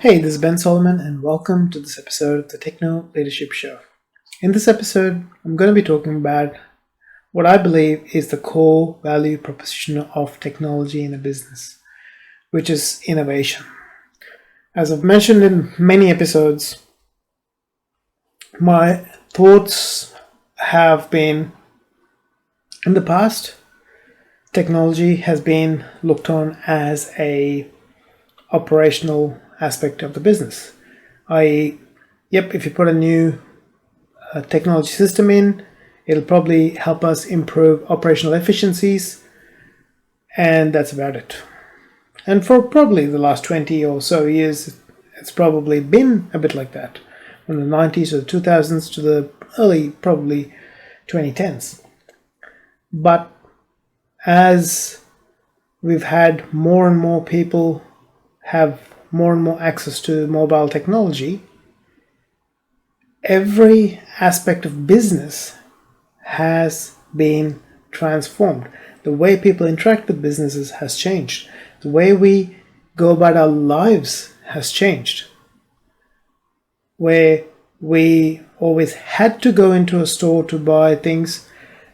Hey, this is Ben Solomon, and welcome to this episode of the Techno Leadership Show. In this episode, I'm going to be talking about what I believe is the core value proposition of technology in a business, which is innovation. As I've mentioned in many episodes, my thoughts have been in the past, technology has been looked on as a operational aspect of the business. If you put a new technology system in, it'll probably help us improve operational efficiencies, and that's about it. And for probably the last 20 or so years, it's probably been a bit like that, from the 90s to the 2000s to the early, probably 2010s. But as we've had more and more people have more and more access to mobile technology, every aspect of business has been transformed. The way people interact with businesses has changed. The way we go about our lives has changed. Where we always had to go into a store to buy things,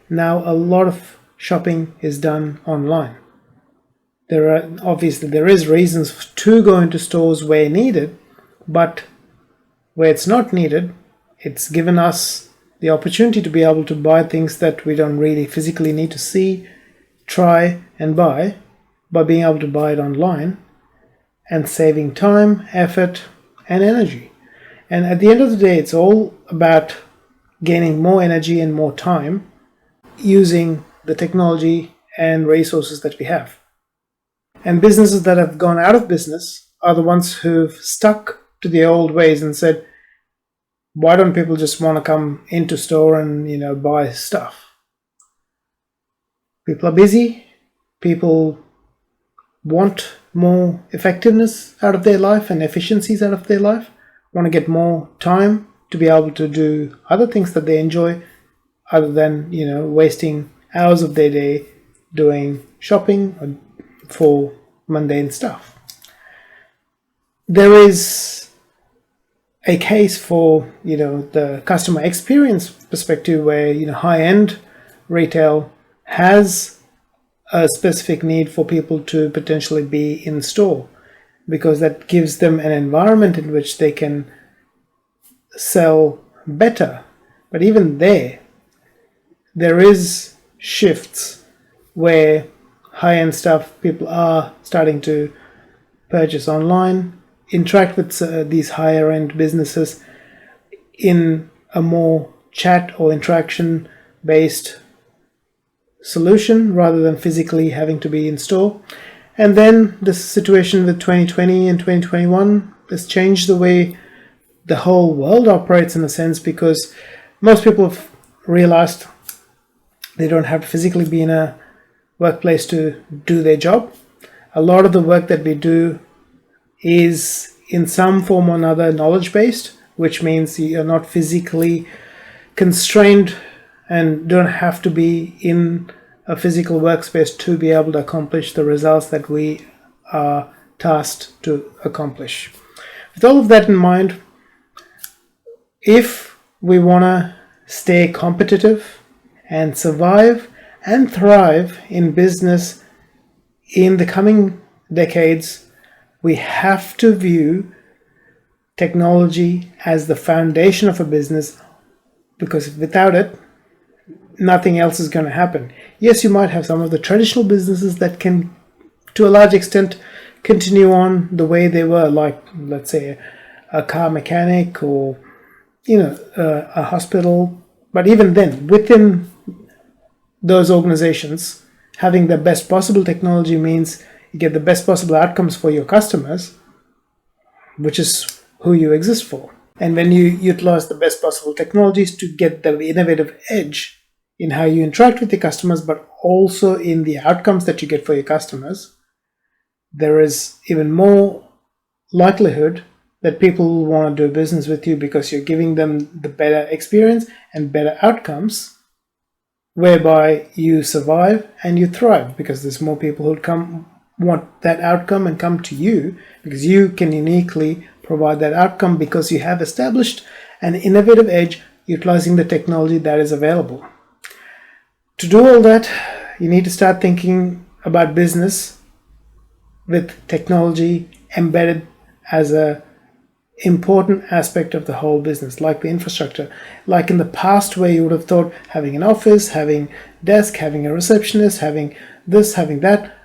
now a lot of shopping is done online. There is reasons to go into stores where needed, but where it's not needed, it's given us the opportunity to be able to buy things that we don't really physically need to see, try, and buy, by being able to buy it online and saving time, effort, and energy. And at the end of the day, it's all about gaining more energy and more time using the technology and resources that we have. And businesses that have gone out of business are the ones who've stuck to the old ways and said, why don't people just want to come into store and buy stuff? People are busy. People want more effectiveness out of their life and efficiencies out of their life, want to get more time to be able to do other things that they enjoy other than wasting hours of their day doing shopping or for mundane stuff. There is a case for the customer experience perspective where high-end retail has a specific need for people to potentially be in store, because that gives them an environment in which they can sell better. But even there is shifts where high-end stuff people are starting to purchase online, interact with these higher-end businesses in a more chat or interaction-based solution rather than physically having to be in store. And then the situation with 2020 and 2021 has changed the way the whole world operates, in a sense, because most people have realized they don't have to physically be in a workplace to do their job. A lot of the work that we do is in some form or another knowledge-based, which means you're not physically constrained and don't have to be in a physical workspace to be able to accomplish the results that we are tasked to accomplish. With all of that in mind, if we want to stay competitive and survive and thrive in business in the coming decades, we have to view technology as the foundation of a business, because without it, nothing else is going to happen. Yes, you might have some of the traditional businesses that can, to a large extent, continue on the way they were, like, let's say, a car mechanic or, a hospital. But even then, within those organizations, having the best possible technology means you get the best possible outcomes for your customers, which is who you exist for. And when you utilize the best possible technologies to get the innovative edge in how you interact with your customers, but also in the outcomes that you get for your customers, there is even more likelihood that people will want to do business with you, because you're giving them the better experience and better outcomes, whereby you survive and you thrive, because there's more people who want that outcome and come to you, because you can uniquely provide that outcome because you have established an innovative edge utilizing the technology that is available. To do all that, you need to start thinking about business with technology embedded as a important aspect of the whole business, like the infrastructure. Like in the past, where you would have thought having an office, having desk, having a receptionist, having this, having that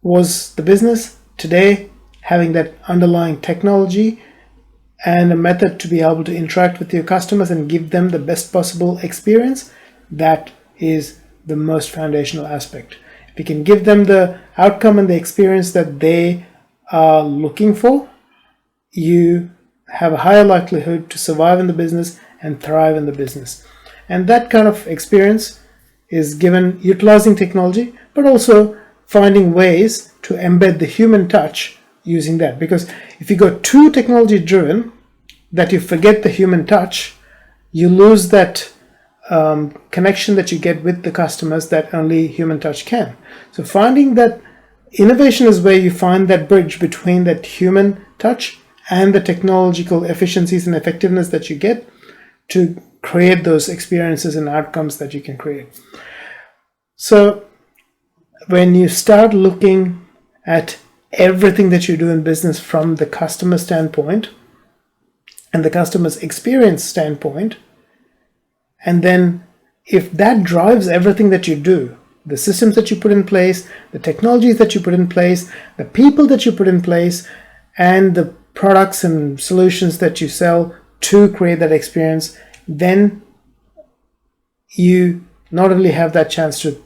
was the business. Today, having that underlying technology and a method to be able to interact with your customers and give them the best possible experience, that is the most foundational aspect. If you can give them the outcome and the experience that they are looking for, you have a higher likelihood to survive in the business and thrive in the business. And that kind of experience is given utilizing technology, but also finding ways to embed the human touch using that. Because if you go too technology driven, that you forget the human touch, you lose that connection that you get with the customers that only human touch can. So finding that innovation is where you find that bridge between that human touch and the technological efficiencies and effectiveness that you get to create those experiences and outcomes that you can create. So when you start looking at everything that you do in business from the customer standpoint and the customer's experience standpoint, and then if that drives everything that you do, the systems that you put in place, the technologies that you put in place, the people that you put in place, and the products and solutions that you sell to create that experience, then you not only have that chance to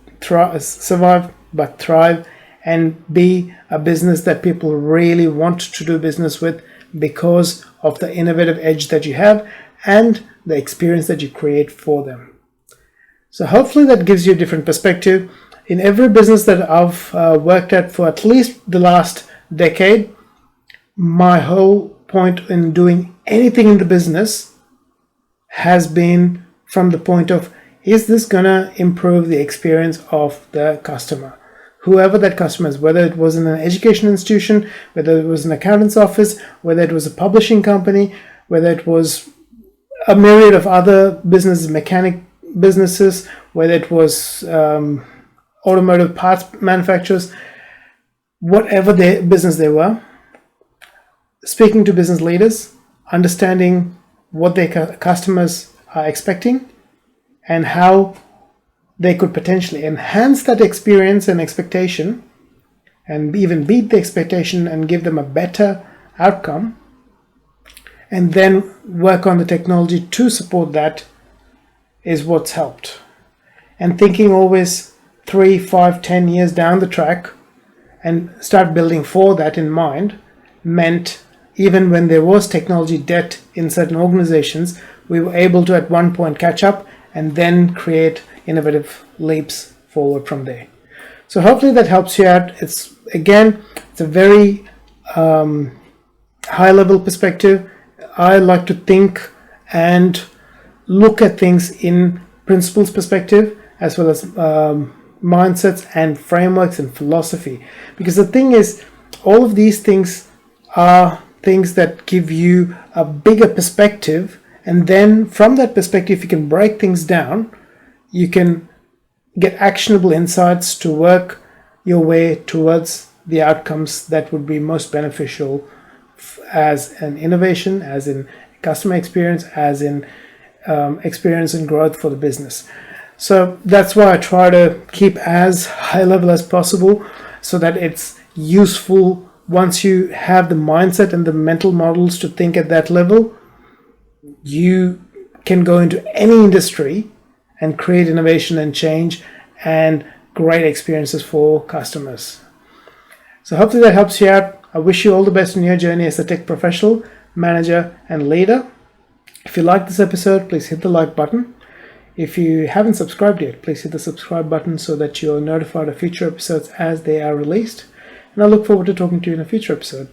survive, but thrive and be a business that people really want to do business with because of the innovative edge that you have and the experience that you create for them. So hopefully that gives you a different perspective. In every business that I've worked at for at least the last decade, my whole point in doing anything in the business has been from the point of, is this gonna improve the experience of the customer? Whoever that customer is, whether it was in an education institution, whether it was an accountant's office, whether it was a publishing company, whether it was a myriad of other businesses, mechanic businesses, whether it was automotive parts manufacturers, whatever business they were, speaking to business leaders, understanding what their customers are expecting and how they could potentially enhance that experience and expectation and even beat the expectation and give them a better outcome, and then work on the technology to support that, is what's helped. And thinking always 3, 5, 10 years down the track and start building for that in mind meant even when there was technology debt in certain organizations, we were able to at one point catch up and then create innovative leaps forward from there. So hopefully that helps you out. It's a very high level perspective. I like to think and look at things in principles perspective as well as mindsets and frameworks and philosophy. Because the thing is, all of these things are things that give you a bigger perspective, and then from that perspective you can break things down, you can get actionable insights to work your way towards the outcomes that would be most beneficial as an innovation, as in customer experience, as in experience and growth for the business. So that's why I try to keep as high level as possible so that it's useful. Once you have the mindset and the mental models to think at that level, you can go into any industry and create innovation and change and great experiences for customers. So hopefully that helps you out. I wish you all the best in your journey as a tech professional, manager, and leader. If you like this episode, please hit the like button. If you haven't subscribed yet, please hit the subscribe button so that you're notified of future episodes as they are released. And I look forward to talking to you in a future episode.